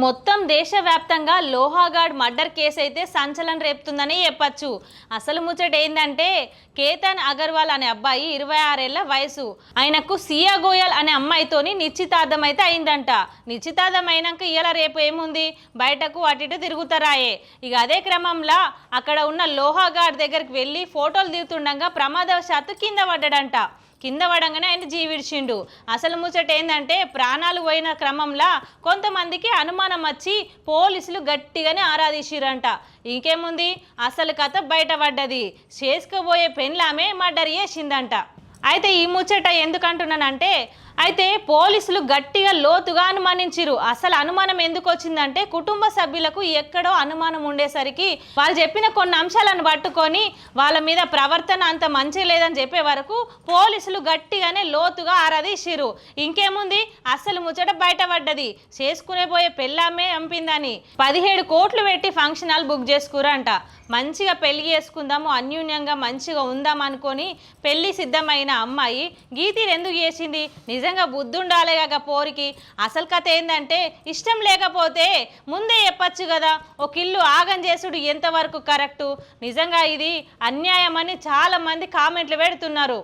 మొత్తం దేశవ్యాప్తంగా లోహాగాడ్ murder case అయితే సంచలనం రేపుతుందని చెప్పచ్చు. అసలు ముచ్చట ఏందంటే కేతన్ అగర్వాల్ అనే అబ్బాయి 26 ఏళ్ల వయసు. ఆయనకు సియా గోయల్ అనే అమ్మాయితోని నిశ్చితార్థం అయితే అయిందంట. నిశ్చితార్థం అయినాక ఇలా రేపు ఏముంది, బయటకు అటు ఇటు తిరుగుతారాయే. ఇక అదే క్రమంలో అక్కడ ఉన్న లోహాగాడ్ దగ్గరికి వెళ్ళి ఫోటోలు దిగుతుండగా ప్రమాదవశాత్తు కింద పడ్డాడంట. కింద పడంగానే ఆయన జీవిడిచిండు. అసలు ముచ్చట ఏంటంటే ప్రాణాలు పోయిన క్రమంలో కొంతమందికి అనుమానం వచ్చి పోలీసులు గట్టిగానే ఆరాధించిరంట. ఇంకేముంది, అసలు కథ బయటపడ్డది. చేసుకోబోయే పెన్లామే మర్డర్ చేసిందంట. అయితే ఈ ముచ్చట ఎందుకంటున్నానంటే, అయితే పోలీసులు గట్టిగా లోతుగా అనుమానించిరు. అసలు అనుమానం ఎందుకు వచ్చిందంటే, కుటుంబ సభ్యులకు ఎక్కడో అనుమానం ఉండేసరికి వాళ్ళు చెప్పిన కొన్ని అంశాలను పట్టుకొని వాళ్ళ మీద ప్రవర్తన అంత మంచి లేదని చెప్పే వరకు పోలీసులు గట్టిగానే లోతుగా ఆరాధించిరు. ఇంకేముంది, అసలు ముచ్చట బయటపడ్డది. చేసుకునే పోయే పెళ్ళామే చంపిందని 17 కోట్లు పెట్టి ఫంక్షన్ హాల్ బుక్ చేసుకురంట. మంచిగా పెళ్లి చేసుకుందాము, అన్యూన్యంగా మంచిగా ఉందాం అనుకొని పెళ్లి సిద్ధమైన అమ్మాయి గీతీలు ఎందుకు చేసింది? నిజంగా బుద్ధి ఉండాలి కదా పోరికి. అసలు కథ ఏంటంటే, ఇష్టం లేకపోతే ముందే చెప్పచ్చు కదా. ఒక ఇల్లు ఆగం చేసుడు ఎంతవరకు కరెక్టు? నిజంగా ఇది అన్యాయం అని చాలా మంది కామెంట్లు పెడుతున్నారు.